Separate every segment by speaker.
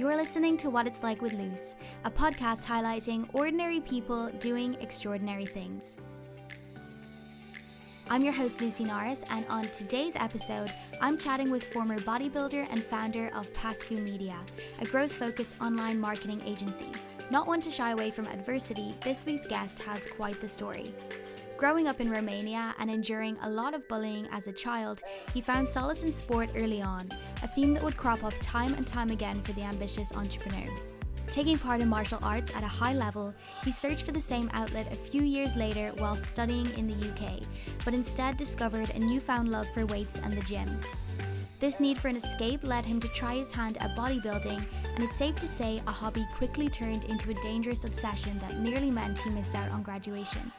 Speaker 1: You're listening to What It's Like with Luce, a podcast highlighting ordinary people doing extraordinary things. I'm your host, Lucy Norris, and on today's episode, I'm chatting with former bodybuilder and founder of Pascu Media, a growth-focused online marketing agency. Not one to shy away from adversity, this week's guest has quite the story. Growing up in Romania and enduring a lot of bullying as a child, he found solace in sport early on, a theme that would crop up time and time again for the ambitious entrepreneur. Taking part in martial arts at a high level, he searched for the same outlet a few years later while studying in the UK, but instead discovered a newfound love for weights and the gym. This need for an escape led him to try his hand at bodybuilding, and it's safe to say a hobby quickly turned into a dangerous obsession that nearly meant he missed out on graduation.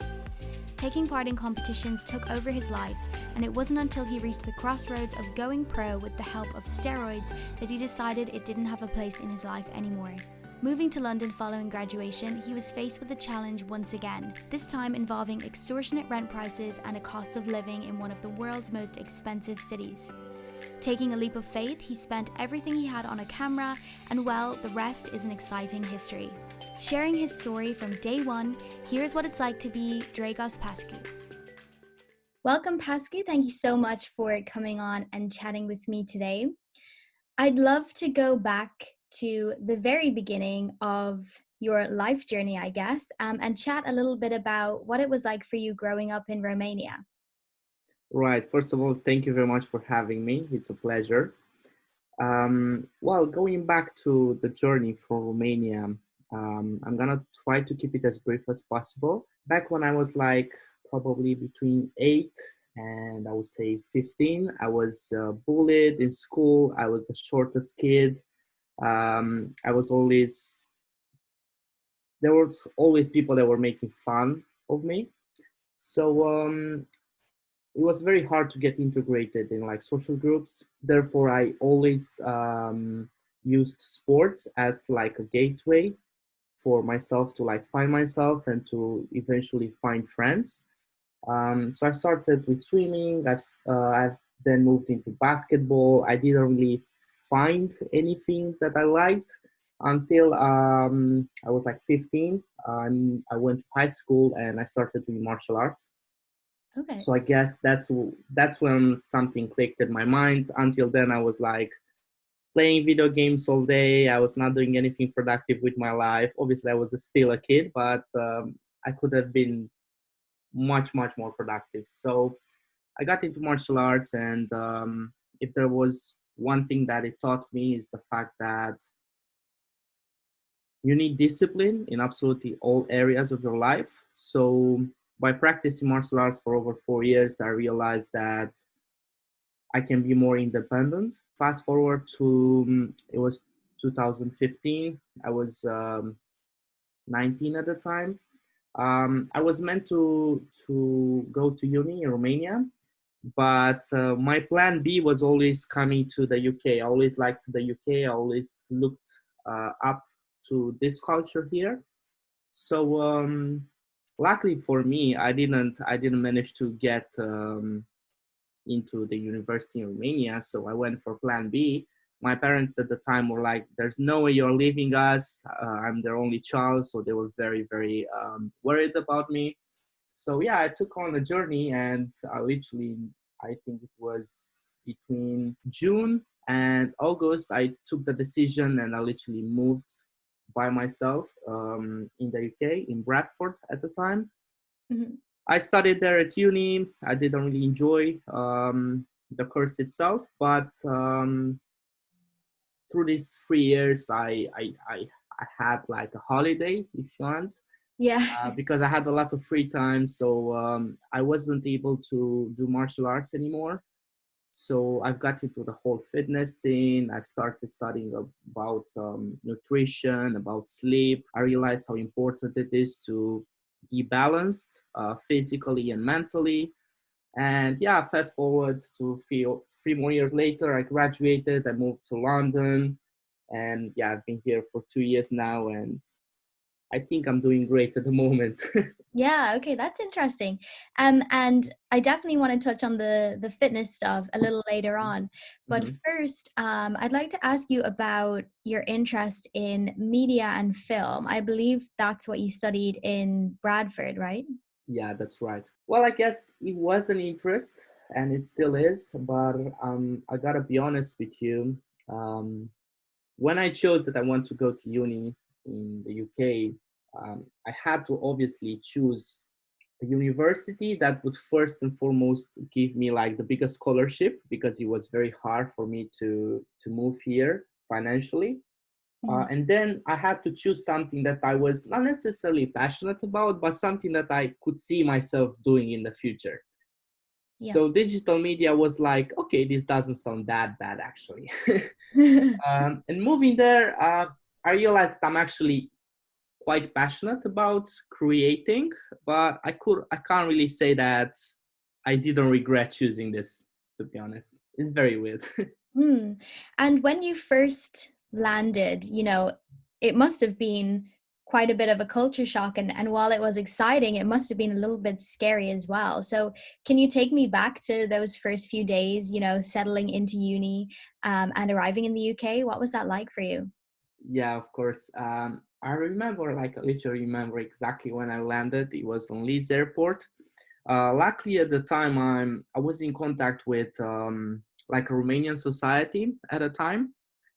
Speaker 1: Taking part in competitions took over his life, and it wasn't until he reached the crossroads of going pro with the help of steroids that he decided it didn't have a place in his life anymore. Moving to London following graduation, he was faced with a challenge once again, this time involving extortionate rent prices and a cost of living in one of the world's most expensive cities. Taking a leap of faith, he spent everything he had on a camera, and well, the rest is an exciting history. Sharing his story from day one, here's what it's like to be Dragos Pascu. Welcome, Pascu. Thank you so much for coming on and chatting with me today. I'd love to go back to the very beginning of your life journey, I guess, and chat a little bit about what it was like for you growing up in Romania.
Speaker 2: Right. First of all, thank you very much for having me. It's a pleasure. Going back to the journey from Romania, I'm gonna try to keep it as brief as possible. Back when I was like probably between 8 and I would say 15, I was bullied in school. I was the shortest kid. I was always, there was always people that were making fun of me. So it was very hard to get integrated in like social groups. Therefore, I always used sports as like a gateway for myself to like find myself and to eventually find friends. So I started with swimming. I've then moved into basketball. I didn't really find anything that I liked until I was like 15. I went to high school and I started doing martial arts.
Speaker 1: Okay.
Speaker 2: So I guess that's when something clicked in my mind. Until then, I was like playing video games all day. I was not doing anything productive with my life. Obviously, I was still a kid, but I could have been much more productive. So I got into martial arts, and if there was one thing that it taught me is the fact that you need discipline in absolutely all areas of your life. So by practicing martial arts for over 4 years, I realized that I can be more independent. Fast forward to, it was 2015. I was 19 at the time. I was meant to go to uni in Romania, but my plan B was always coming to the UK. I always liked the UK. I always looked up to this culture here. So luckily for me, I didn't manage to get into the university in Romania. So I went for plan B. My parents at the time were like, there's no way you're leaving us. I'm their only child. So they were very worried about me. So yeah, I took on the journey, and I think it was between June and August, I took the decision and I literally moved by myself in the UK, in Bradford at the time.
Speaker 1: Mm-hmm.
Speaker 2: I studied there at uni. I didn't really enjoy the course itself, but through these 3 years, I had like a holiday, if you want,
Speaker 1: Yeah.
Speaker 2: because I had a lot of free time. So I wasn't able to do martial arts anymore. So I've got into the whole fitness scene. I've started studying about nutrition, about sleep. I realized how important it is to be balanced physically and mentally. And yeah, fast forward to 3 more years later, I graduated. I moved to London, and yeah, I've been here for 2 years now, and I think I'm doing great at the moment.
Speaker 1: Yeah, okay, that's interesting. And I definitely want to touch on the fitness stuff a little later on. But
Speaker 2: Mhm.
Speaker 1: first, I'd like to ask you about your interest in media and film. I believe that's what you studied in Bradford, right?
Speaker 2: Yeah, that's right. Well, I guess it was an interest and it still is, but I gotta be honest with you. Um, when I chose that I want to go to uni in the UK, I had to obviously choose a university that would first and foremost give me like the biggest scholarship because it was very hard for me to move here financially.
Speaker 1: Mhm.
Speaker 2: And then I had to choose something that I was not necessarily passionate about, but something that I could see myself doing in the future.
Speaker 1: Yeah.
Speaker 2: So digital media was like, okay, this doesn't sound that bad actually. And moving there, I realized that I'm actually quite passionate about creating, but I can't really say that I didn't regret choosing this. To be honest, it's very weird.
Speaker 1: Hmm. And when you first landed, it must have been quite a bit of a culture shock. And while it was exciting, it must have been a little bit scary as well. So, can you take me back to those first few days, settling into uni and arriving in the UK? What was that like for you?
Speaker 2: Yeah, of course. I remember, like, literally remember exactly when I landed. It was on Leeds Airport. Luckily, at the time, I was in contact with like a Romanian society at a time.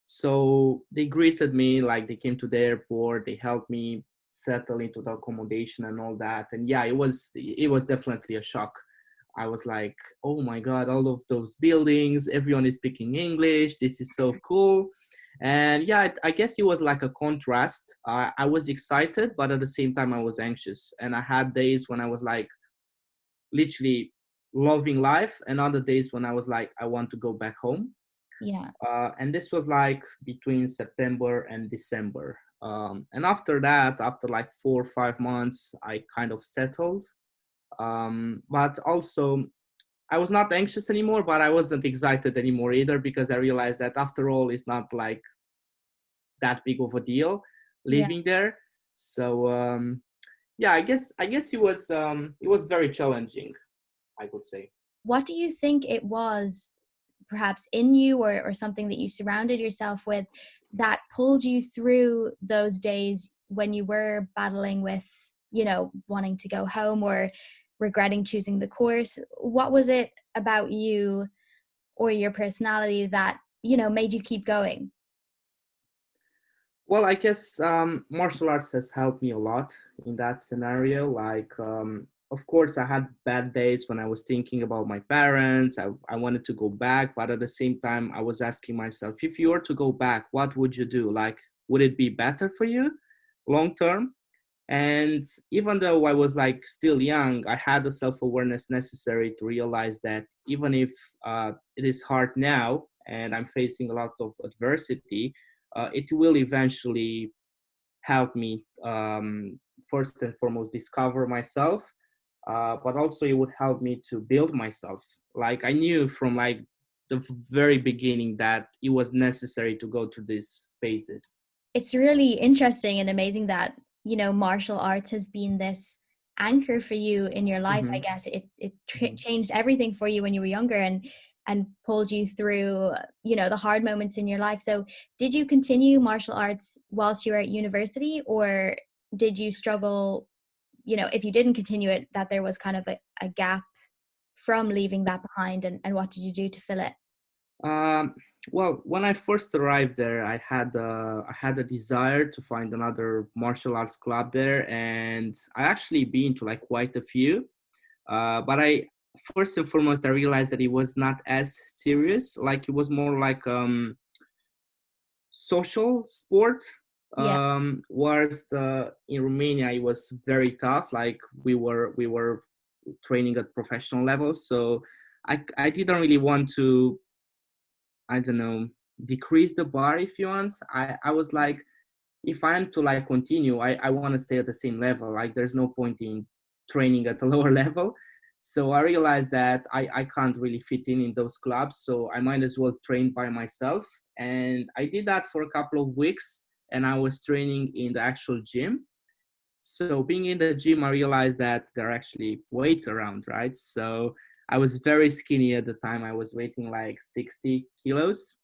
Speaker 2: So they greeted me, like they came to the airport. They helped me settle into the accommodation and all that. And yeah, it was definitely a shock. I was like, oh my god, all of those buildings, everyone is speaking English. This is so cool. And yeah, I guess it was like a contrast. I was excited, but at the same time, I was anxious. And I had days when I was like literally loving life, and other days when I was like, I want to go back home.
Speaker 1: Yeah.
Speaker 2: And this was like between September and December. And after that, after like 4 or 5 months, I kind of settled. But also, I was not anxious anymore, but I wasn't excited anymore either because I realized that after all, it's not like that big of a deal
Speaker 1: Yeah.
Speaker 2: living there. So yeah, I guess it was very challenging, I would say.
Speaker 1: What do you think it was, perhaps in you or something that you surrounded yourself with, that pulled you through those days when you were battling with, wanting to go home or regretting choosing the course? What was it about you or your personality that, made you keep going?
Speaker 2: Well, I guess martial arts has helped me a lot in that scenario. Like, of course, I had bad days when I was thinking about my parents. I wanted to go back, but at the same time, I was asking myself, if you were to go back, what would you do? Like, would it be better for you long term? And even though I was like still young, I had the self-awareness necessary to realize that even if it is hard now and I'm facing a lot of adversity, it will eventually help me first and foremost discover myself, but also it would help me to build myself. Like I knew from like the very beginning that it was necessary to go through these phases.
Speaker 1: It's really interesting and amazing that martial arts has been this anchor for you in your life. I
Speaker 2: Hmm.
Speaker 1: guess it
Speaker 2: Hmm.
Speaker 1: changed everything for you when you were younger and pulled you through the hard moments in your life. So did you continue martial arts whilst you were at university, or did you struggle, if you didn't continue it, that there was kind of a gap from leaving that behind, and what did you do to fill it?
Speaker 2: Um, well, when I first arrived there, I had a desire to find another martial arts club there, and I actually been to like quite a few. But I first and foremost I realized that it was not as serious. Like it was more like social sport.
Speaker 1: Yeah.
Speaker 2: Whilst in Romania it was very tough. Like we were training at professional levels, so I didn't really want to, I don't know, decrease the bar if you want. I was like, if I'm to like continue, I want to stay at the same level. Like there's no point in training at a lower level. So I realized that I can't really fit in those clubs. So I might as well train by myself. And I did that for a couple of weeks and I was training in the actual gym. So being in the gym, I realized that there are actually weights around, right? So I was very skinny at the time. I was weighing like 60 kilos.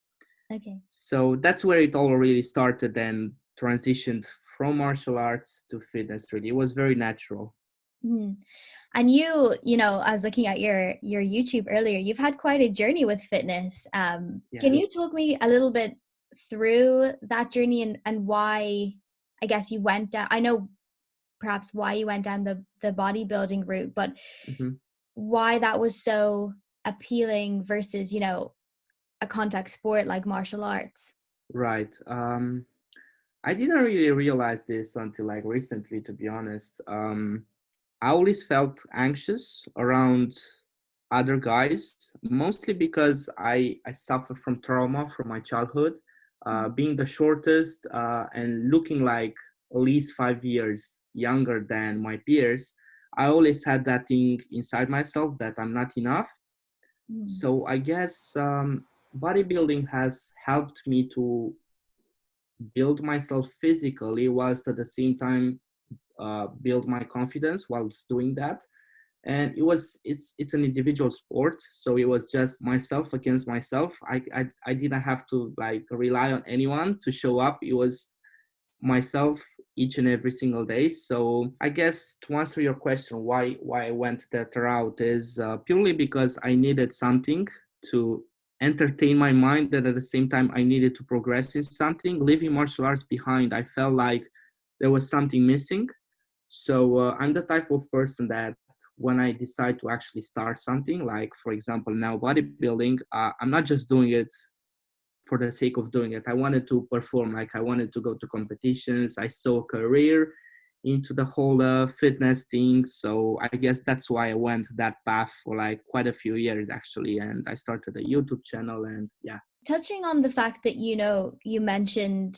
Speaker 1: Okay.
Speaker 2: So that's where it all really started and transitioned from martial arts to fitness. Really, it was very natural.
Speaker 1: Mhm. And you know, I was looking at your YouTube earlier. You've had quite a journey with fitness. Can
Speaker 2: Yeah.
Speaker 1: you talk me a little bit through that journey and why I guess you went down? I know perhaps why you went down the bodybuilding route, but
Speaker 2: Hmm.
Speaker 1: why that was so appealing versus, you know, a contact sport like martial arts.
Speaker 2: Right. I didn't really realize this until like recently, to be honest. I always felt anxious around other guys, mostly because I suffer from trauma from my childhood, being the shortest and looking like at least 5 years younger than my peers. I always had that thing inside myself that I'm not enough.
Speaker 1: Mm.
Speaker 2: So I guess bodybuilding has helped me to build myself physically whilst at the same time build my confidence whilst doing that. And it's an individual sport, so it was just myself against myself. I didn't have to like rely on anyone to show up. It was myself each and every single day. So I guess to answer your question, why I went that route is purely because I needed something to entertain my mind, and at the same time I needed to progress in something. Leaving martial arts behind, I felt like there was something missing. So I'm the type of person that when I decide to actually start something, like for example now bodybuilding, I'm not just doing it for the sake of doing it. I wanted to perform, like I wanted to go to competitions. I saw a career into the whole fitness thing. So I guess that's why I went that path for like quite a few years actually. And I started a YouTube channel and yeah.
Speaker 1: Touching on the fact that, you know, you mentioned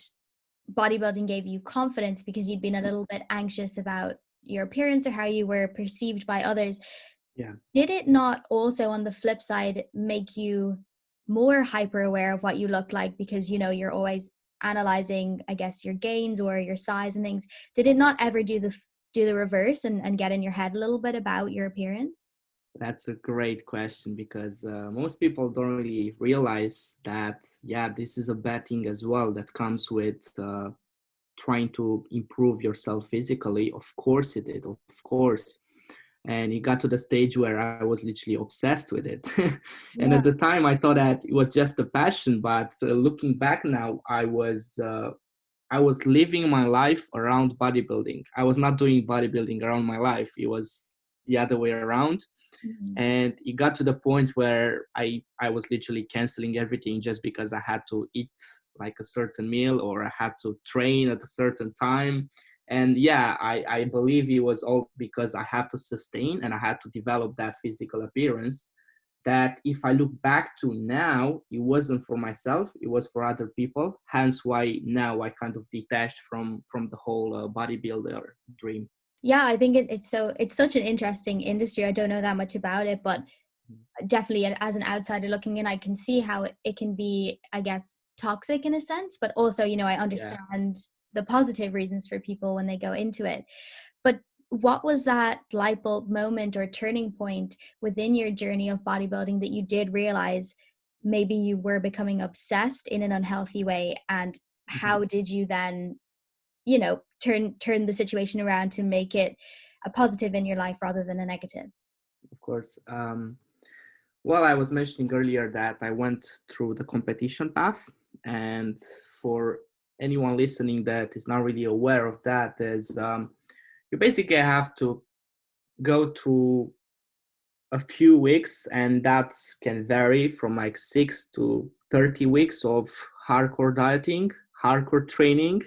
Speaker 1: bodybuilding gave you confidence because you'd been a little bit anxious about your appearance or how you were perceived by others.
Speaker 2: Yeah.
Speaker 1: Did it not also, on the flip side, make you more hyper aware of what you look like because, you know, you're always analyzing, I guess, your gains or your size and things? Did it not ever do the reverse and get in your head a little bit about your appearance?
Speaker 2: That's a great question because most people don't really realize that, yeah, this is a bad thing as well that comes with trying to improve yourself physically. Of course it did, of course. And it got to the stage where I was literally obsessed with it. And
Speaker 1: Yeah.
Speaker 2: at the time, I thought that it was just a passion. But looking back now, I was living my life around bodybuilding. I was not doing bodybuilding around my life. It was the other way around.
Speaker 1: Mhm.
Speaker 2: And it got to the point where I was literally canceling everything just because I had to eat like a certain meal or I had to train at a certain time. And yeah, I believe it was all because I had to sustain and I had to develop that physical appearance that if I look back to now, it wasn't for myself, it was for other people. Hence why now I kind of detached from the whole bodybuilder dream.
Speaker 1: Yeah, I think it's such an interesting industry. I don't know that much about it, but definitely as an outsider looking in, I can see how it can be, I guess, toxic in a sense, but also, you know, I
Speaker 2: Yeah.
Speaker 1: understand the positive reasons for people when they go into it. But what was that light bulb moment or turning point within your journey of bodybuilding that you did realize maybe you were becoming obsessed in an unhealthy way? And
Speaker 2: Mhm.
Speaker 1: how did you then, you know, turn the situation around to make it a positive in your life rather than a negative?
Speaker 2: Of course. Well, I was mentioning earlier that I went through the competition path, and for anyone listening that is not really aware of that, is you basically have to go through a few weeks, and that can vary from like 6 to 30 weeks of hardcore dieting, hardcore training,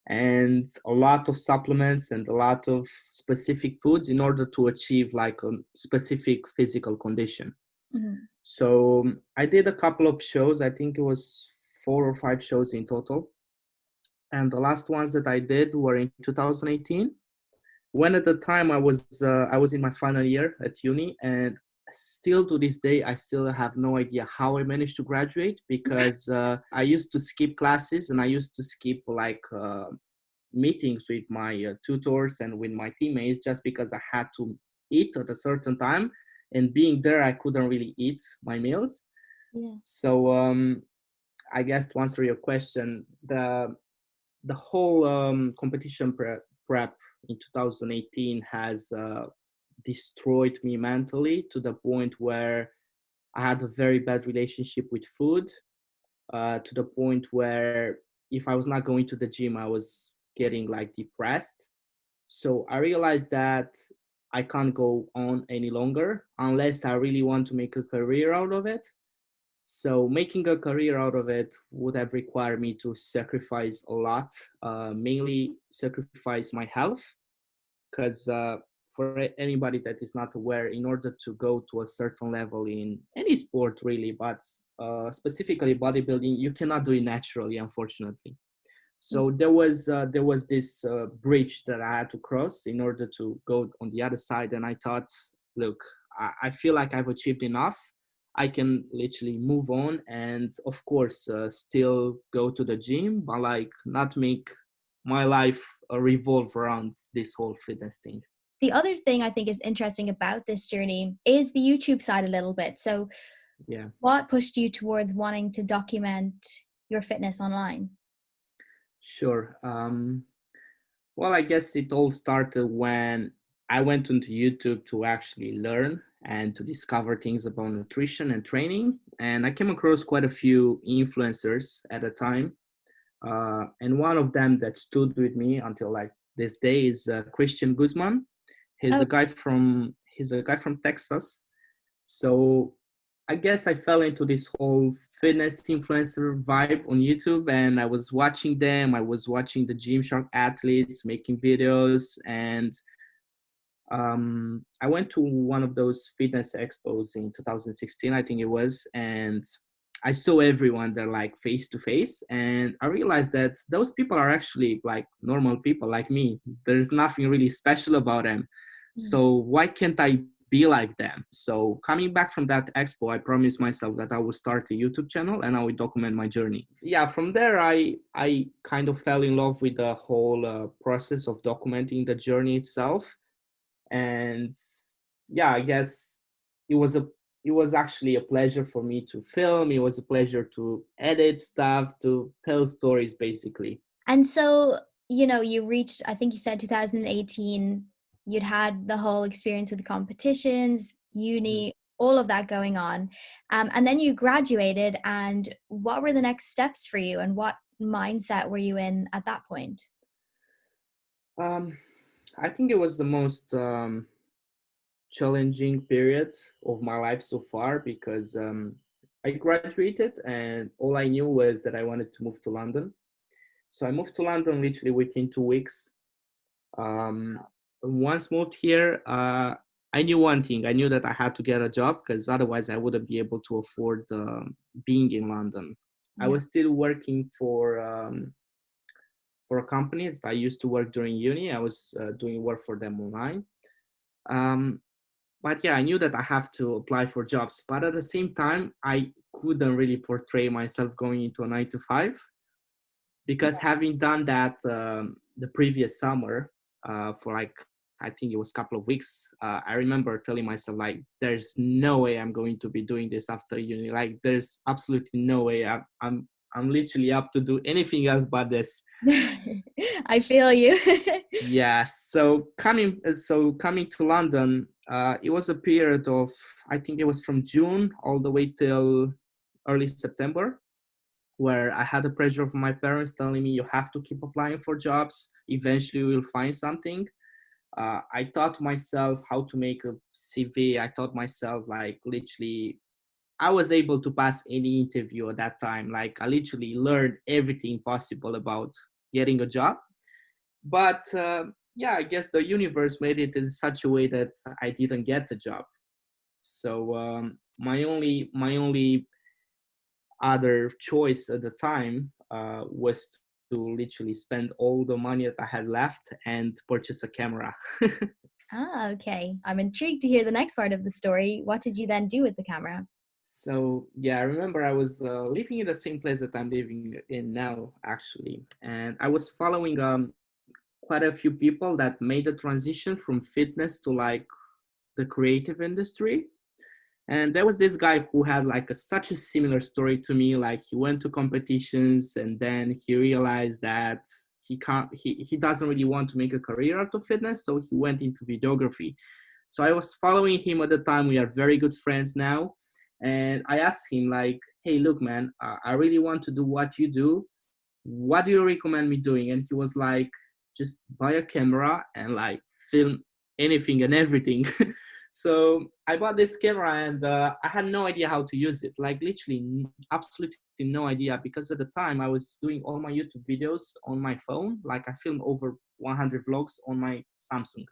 Speaker 2: and a lot of supplements and a lot of specific foods in order to achieve like a specific physical condition.
Speaker 1: Mhm.
Speaker 2: So I did a couple of shows. I think it was 4 or 5 shows in total. And the last ones that I did were in 2018. When at the time I was in my final year at uni, and still to this day I still have no idea how I managed to graduate because I used to skip classes and I used to skip like meetings with my tutors and with my teammates just because I had to eat at a certain time, and being there I couldn't really eat my meals.
Speaker 1: Yeah.
Speaker 2: So I guess to answer your question, the whole competition prep in 2018 has destroyed me mentally to the point where I had a very bad relationship with food, to the point where if I was not going to the gym, I was getting like depressed. So I realized that I can't go on any longer unless I really want to make a career out of it. So making a career out of it would have required me to sacrifice a lot, mainly sacrifice my health, because for anybody that is not aware, in order to go to a certain level in any sport really, but specifically bodybuilding, you cannot do it naturally, unfortunately. So there was this bridge that I had to cross in order to go on the other side, and I thought, look, I feel like I've achieved enough. I can literally move on, and of course, still go to the gym, but like not make my life revolve around this whole fitness thing.
Speaker 1: The other thing I think is interesting about this journey is the YouTube side a little bit. So,
Speaker 2: Yeah.
Speaker 1: what pushed you towards wanting to document your fitness online?
Speaker 2: Sure. Well, I guess it all started when I went into YouTube to actually learn and to discover things about nutrition and training. And I came across quite a few influencers at the time. And one of them that stood with me until like this day is Christian Guzman. He's
Speaker 1: Oh,
Speaker 2: a guy from Texas. So I guess I fell into this whole fitness influencer vibe on YouTube, and I was watching them. I was watching the Gymshark athletes making videos, and I went to one of those fitness expos in 2016, I think it was, and I saw everyone there like face to face, and I realized that those people are actually like normal people like me. There's nothing really special about them. So why can't I be like them? So coming back from that expo, I promised myself that I would start a YouTube channel and I would document my journey. Yeah, from there I kind of fell in love with the whole process of documenting the journey itself. And yeah, I guess it was a it was actually a pleasure for me to film. It was a pleasure to edit stuff, to tell stories basically.
Speaker 1: and so, you reached, I think you said 2018, you'd had the whole experience with the competitions,
Speaker 2: Mhm.
Speaker 1: uni, all of that going on. And then you graduated, and what were the next steps for you, and what mindset were you in at that point?
Speaker 2: um I think it was the most challenging period of my life so far because I graduated and all I knew was that I wanted to move to London. So I moved to London literally within 2 weeks. Um, Once moved here, I knew one thing. I knew that I had to get a job because otherwise I wouldn't be able to afford being in London. I
Speaker 1: Yeah.
Speaker 2: was still working for a company that I used to work during uni. I was doing work for them online. Um, but yeah, I knew that I have to apply for jobs. But at the same time, I couldn't really portray myself going into a 9 to 5 because having done that the previous summer for like I think it was a couple of weeks, I remember telling myself like, "There's no way I'm going to be doing this after uni. Like, there's absolutely no way. I'm literally up to do anything else but this."
Speaker 1: I feel you.
Speaker 2: Yeah. So coming to London, it was a period of I think it was from June all the way till early September, where I had the pressure of my parents telling me you have to keep applying for jobs. Eventually, you will find something. I taught myself how to make a CV. I taught myself like literally, I was able to pass any interview at that time. Like I literally learned everything possible about getting a job. But yeah, I guess the universe made it in such a way that I didn't get the job. So my only other choice at the time was to literally spend all the money that I had left and purchase a camera.
Speaker 1: Ah, okay. I'm intrigued to hear the next part of the story. What did you then do with the camera?
Speaker 2: So yeah, I remember I was living in the same place that I'm living in now, actually, and I was following quite a few people that made the transition from fitness to like the creative industry. And there was this guy who had like such a similar story to me. Like he went to competitions and then he realized that he doesn't really want to make a career out of fitness. So he went into videography. So I was following him at the time. We are very good friends now. And I asked him like, hey, look, man, I really want to do what you do. What do you recommend me doing? And he was like, just buy a camera and like film anything and everything. So I bought this camera and I had no idea how to use it. Like literally absolutely no idea, because at the time I was doing all my YouTube videos on my phone. Like I filmed over 100 vlogs on my Samsung.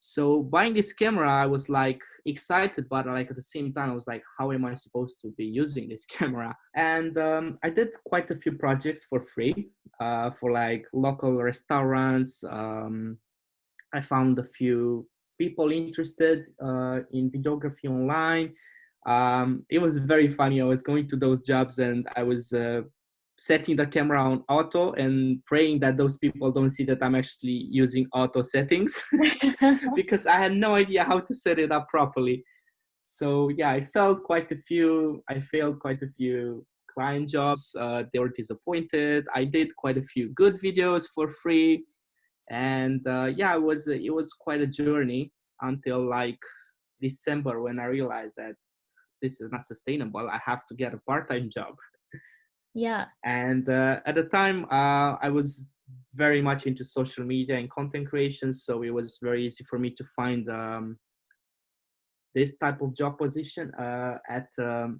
Speaker 2: So buying this camera, I was like excited, but like at the same time, I was like, how am I supposed to be using this camera? And I did quite a few projects for free for like local restaurants. I found a few people interested in videography online. It was very funny. I was going to those jobs and I was setting the camera on auto and praying that those people don't see that I'm actually using auto settings because I had no idea how to set it up properly. So yeah, I failed quite a few client jobs. They were disappointed. I did quite a few good videos for free. And yeah, it was quite a journey until like December, when I realized that this is not sustainable. I have to get a part-time job.
Speaker 3: Yeah.
Speaker 2: And at the time, I was very much into social media and content creation, so it was very easy for me to find this type of job position at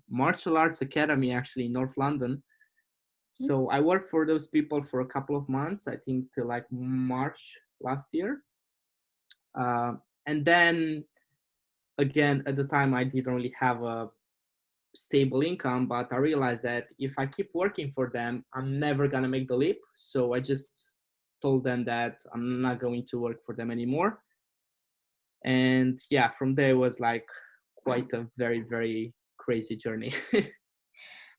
Speaker 2: Martial Arts Academy, actually in North London. So I worked for those people for a couple of months, I think till like March last year. And then again, at the time, I didn't really have a stable income, but I realized that if I keep working for them, I'm never gonna make the leap. So I just told them that I'm not going to work for them anymore. And yeah, from there was like quite a very, very crazy journey.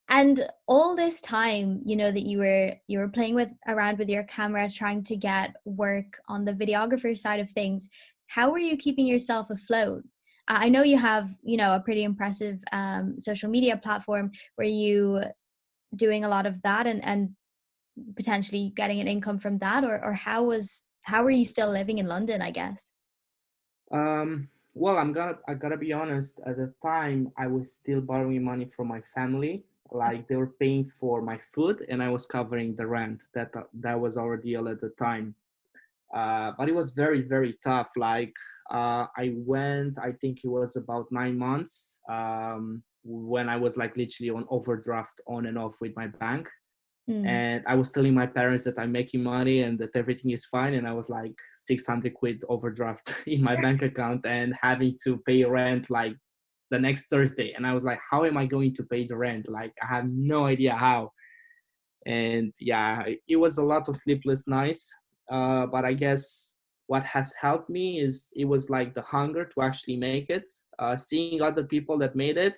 Speaker 3: And all this time, you know, that you were playing with around with your camera, trying to get work on the videographer side of things, how were you keeping yourself afloat? I know you have, you know, a pretty impressive social media platform. Were you doing a lot of that and potentially getting an income from that, or how were you still living in London, I guess?
Speaker 2: Well, I gotta be honest. At the time, I was still borrowing money from my family. Like they were paying for my food, and I was covering the rent. That was our deal at the time. But it was very, very tough. Like I went, I think it was about 9 months when I was like literally on overdraft on and off with my bank. And I was telling my parents that I'm making money and that everything is fine. And I was like 600 quid overdraft in my bank account and having to pay rent like the next Thursday. And I was like, how am I going to pay the rent? Like, I have no idea how. And yeah, it was a lot of sleepless nights. But I guess what has helped me is it was like the hunger to actually make it, seeing other people that made it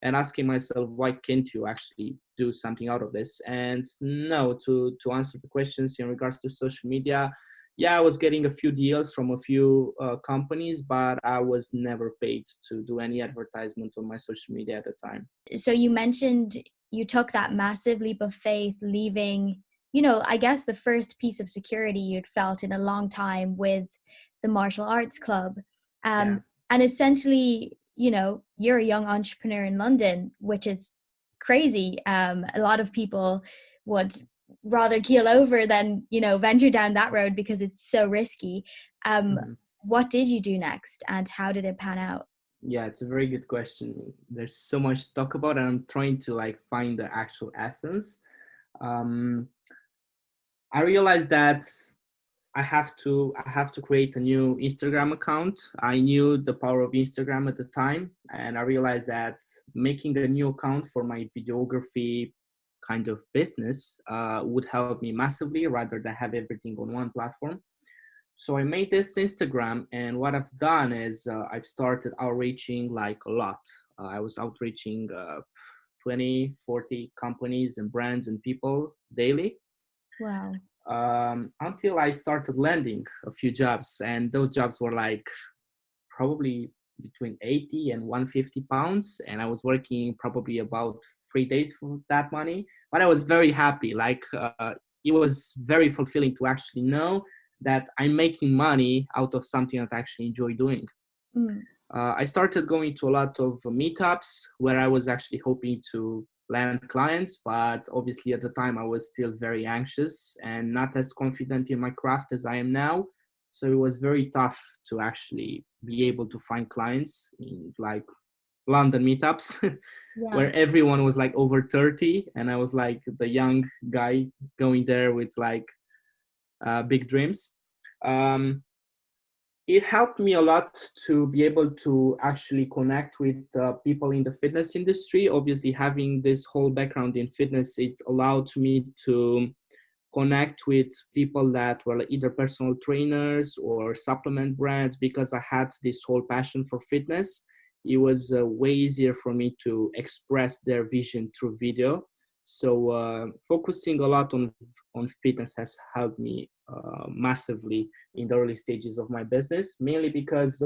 Speaker 2: and asking myself, why can't you actually do something out of this? And no, to answer the questions in regards to social media, yeah, I was getting a few deals from a few companies, but I was never paid to do any advertisement on my social media at the time.
Speaker 3: So you mentioned you took that massive leap of faith, leaving, you know, I guess the first piece of security you'd felt in a long time with the martial arts club.
Speaker 2: Yeah.
Speaker 3: And essentially, you know, you're a young entrepreneur in London, which is crazy. A lot of people would rather keel over than, you know, venture down that road because it's so risky. What did you do next and how did it pan out?
Speaker 2: Yeah, it's a very good question. There's so much to talk about, and I'm trying to like find the actual essence. I realized that I have to create a new Instagram account. I knew the power of Instagram at the time, and I realized that making a new account for my videography kind of business would help me massively rather than have everything on one platform. So I made this Instagram, and what I've done is I've started outreaching like a lot. I was outreaching 20, 40 companies and brands and people daily.
Speaker 3: Wow.
Speaker 2: until I started landing a few jobs, and those jobs were like probably between 80 and 150 pounds, and I was working probably about 3 days for that money, but I was very happy. Like it was very fulfilling to actually know that I'm making money out of something that I actually enjoy doing.
Speaker 3: Mm.
Speaker 2: I started going to a lot of meetups where I was actually hoping to land clients, but obviously at the time I was still very anxious and not as confident in my craft as I am now. So it was very tough to actually be able to find clients in like London meetups
Speaker 3: Yeah.
Speaker 2: where everyone was like over 30 and I was like the young guy going there with like big dreams. Um, it helped me a lot to be able to actually connect with people in the fitness industry. Obviously, having this whole background in fitness, it allowed me to connect with people that were either personal trainers or supplement brands because I had this whole passion for fitness. It was way easier for me to express their vision through video. So focusing a lot on fitness has helped me massively in the early stages of my business, mainly because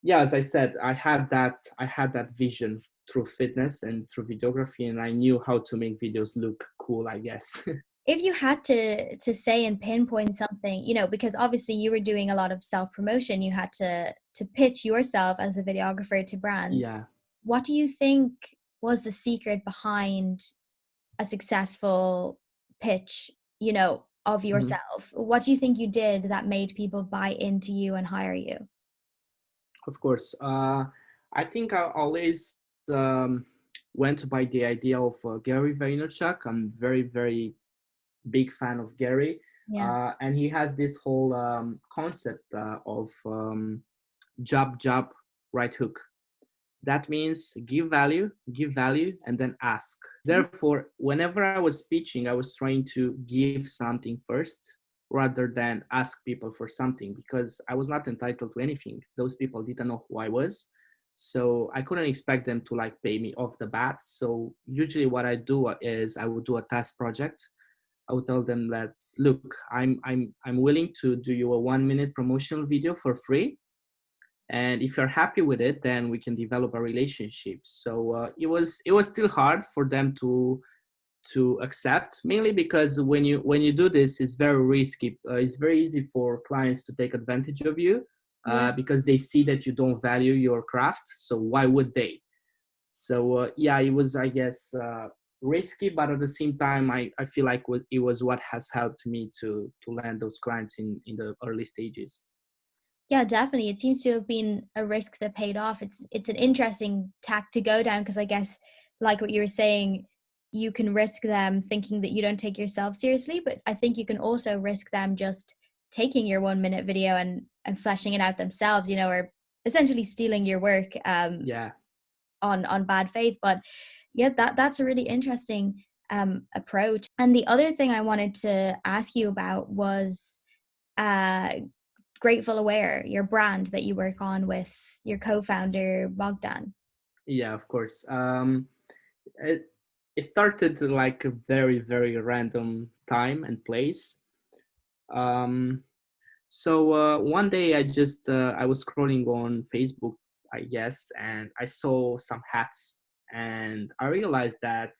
Speaker 2: yeah, as I said, I had that vision through fitness and through videography, and I knew how to make videos look cool, I guess.
Speaker 3: If you had to say and pinpoint something, you know, because obviously you were doing a lot of self promotion, you had to pitch yourself as a videographer to brands.
Speaker 2: Yeah.
Speaker 3: What do you think was the secret behind a successful pitch, you know, of
Speaker 2: Mhm.
Speaker 3: yourself? What do you think you did that made people buy into you and hire you?
Speaker 2: Of course. I think I always went by the idea of Gary Vaynerchuk. I'm very, very big fan of Gary.
Speaker 3: Yeah.
Speaker 2: And he has this whole concept of jab, right hook. That means give value, and then ask. Therefore, whenever I was speaking, I was trying to give something first rather than ask people for something because I was not entitled to anything. Those people didn't know who I was. So I couldn't expect them to like pay me off the bat. So usually what I do is I would do a task project. I would tell them that, look, I'm willing to do you a 1 minute promotional video for free, and if you're happy with it, then we can develop a relationship. So it was still hard for them to accept, mainly because when you do this, it's very risky. It's very easy for clients to take advantage of you
Speaker 3: Yeah.
Speaker 2: because they see that you don't value your craft. So why would they? So yeah, it was, I guess, risky, but at the same time, I feel like it was what has helped me to land those clients in the early stages.
Speaker 3: Yeah, definitely. It seems to have been a risk that paid off. It's an interesting tack to go down because I guess, like what you were saying, you can risk them thinking that you don't take yourself seriously, but I think you can also risk them just taking your 1 minute video and fleshing it out themselves, you know, or essentially stealing your work
Speaker 2: Yeah.
Speaker 3: on bad faith. But yeah, that's a really interesting approach. And the other thing I wanted to ask you about was uh Grateful Aware, your brand that you work on with your co-founder Bogdan.
Speaker 2: Yeah, of course. It, it started like a very, very random time and place. Um, so one day I was scrolling on Facebook, I guess, and I saw some hats, and I realized that,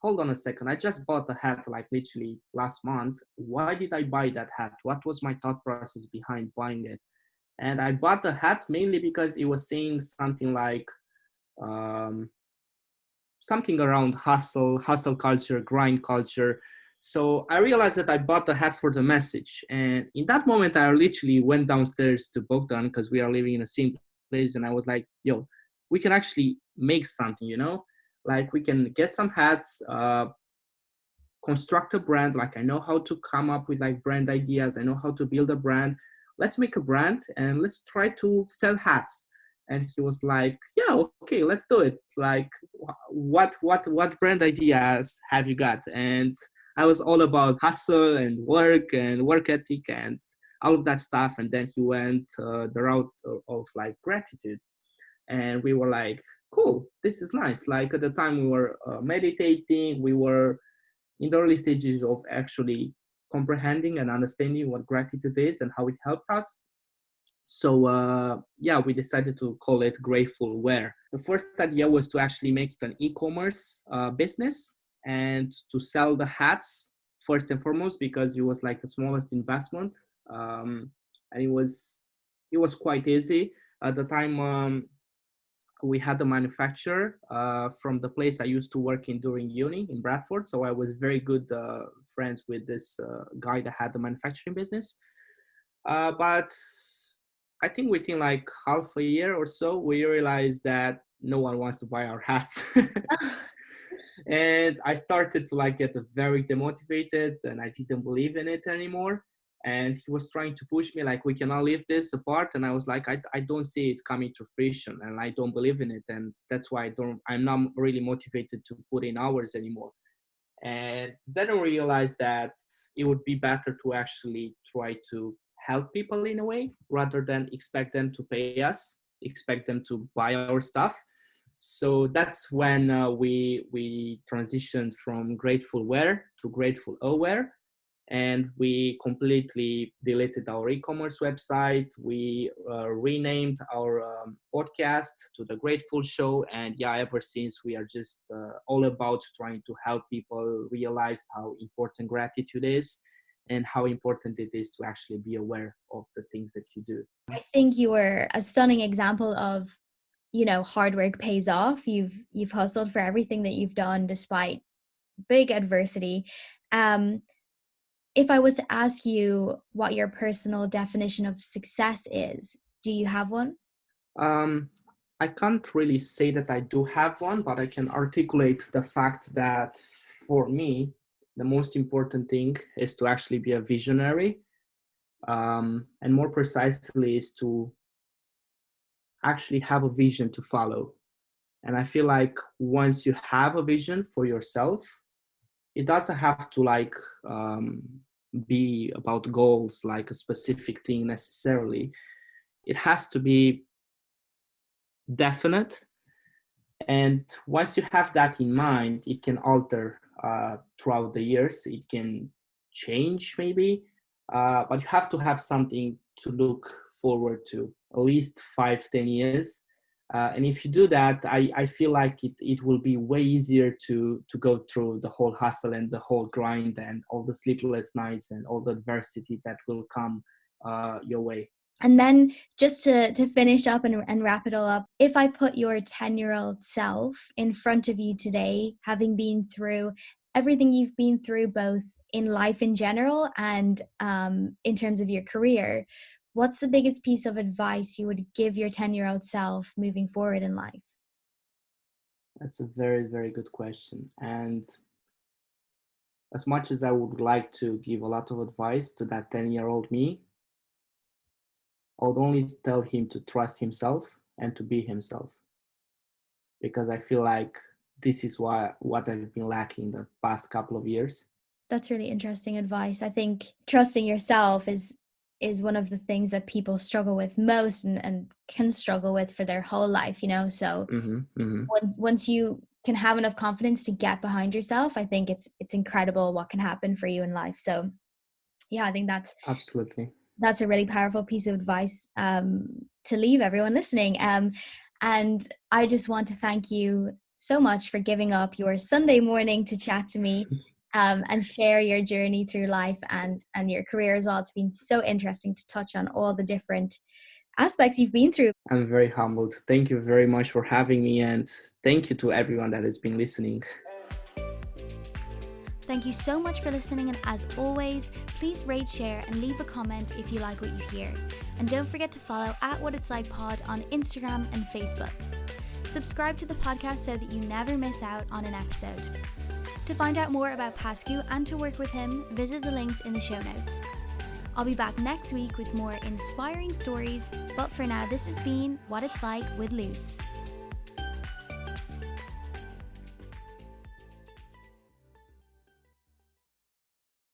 Speaker 2: hold on a second, I just bought a hat like literally last month. Why did I buy that hat? What was my thought process behind buying it? And I bought the hat mainly because it was saying something like um, something around hustle culture, grind culture. So I realized that I bought the hat for the message. And in that moment, I literally went downstairs to Bogdan because we are living in the same place. And I was like, yo, we can actually make something, like we can get some hats, construct a brand. Like I know how to come up with like brand ideas. I know how to build a brand. Let's make a brand and let's try to sell hats. And he was like, yeah, okay, let's do it. Like, what brand ideas have you got? And I was all about hustle and work ethic and all of that stuff. And then he went the route of like gratitude. And we were like, cool, this is nice. Like at the time we were meditating, we were in the early stages of actually comprehending and understanding what gratitude is and how it helped us. So yeah, we decided to call it Grateful Wear. The first idea was to actually make it an e-commerce business and to sell the hats first and foremost, because it was like the smallest investment, and it was quite easy at the time. We had a manufacturer from the place I used to work in during uni in Bradford, so I was very good friends with this guy that had the manufacturing business. But I think within like half a year or so, we realized that no one wants to buy our hats. And I started to like get very demotivated, and I didn't believe in it anymore. And he was trying to push me like, we cannot leave this apart. And I was like, I don't see it coming to fruition, and I don't believe in it. And that's why I'm not really motivated to put in hours anymore. And then I realized that it would be better to actually try to help people in a way rather than expect them to pay us, expect them to buy our stuff. So that's when we transitioned from Grateful Wear to Grateful Aware, and we completely deleted our e-commerce website. We renamed our podcast to The Grateful Show, and yeah, ever since we are just all about trying to help people realize how important gratitude is and how important it is to actually be aware of the things that you do.
Speaker 3: I think you were a stunning example of, hard work pays off. You've hustled for everything that you've done despite big adversity. If I was to ask you what your personal definition of success is, do you have one?
Speaker 2: I can't really say that I do have one, but I can articulate the fact that for me, the most important thing is to actually be a visionary. And more precisely is to actually have a vision to follow. And I feel like once you have a vision for yourself, it doesn't have to like be about goals, like a specific thing necessarily. It has to be definite. And once you have that in mind, it can alter throughout the years. It can change maybe, but you have to have something to look forward to, at least 5-10 years. And if you do that, I feel like it will be way easier to go through the whole hustle and the whole grind and all the sleepless nights and all the adversity that will come your way.
Speaker 3: And then just to finish up and wrap it all up, if I put your 10-year-old self in front of you today, having been through everything you've been through, both in life in general and in terms of your career, what's the biggest piece of advice you would give your 10-year-old self moving forward in life?
Speaker 2: That's a very, very good question. And as much as I would like to give a lot of advice to that 10-year-old me, I would only tell him to trust himself and to be himself. Because I feel like this is what I've been lacking the past couple of years.
Speaker 3: That's really interesting advice. I think trusting yourself is one of the things that people struggle with most and can struggle with for their whole life, so once you can have enough confidence to get behind yourself, I think it's incredible what can happen for you in life. So yeah, I think that's a really powerful piece of advice to leave everyone listening. And I just want to thank you so much for giving up your Sunday morning to chat to me and share your journey through life and your career as well. It's been so interesting to touch on all the different aspects you've been through.
Speaker 2: I'm very humbled. Thank you very much for having me, and thank you to everyone that has been listening.
Speaker 1: Thank you so much for listening, and as always, please rate, share, and leave a comment if you like what you hear. And don't forget to follow @WhatIt'sLikePod on Instagram and Facebook. Subscribe to the podcast so that you never miss out on an episode. To find out more about Pascu and to work with him, visit the links in the show notes. I'll be back next week with more inspiring stories, but for now, this has been What It's Like with Luce.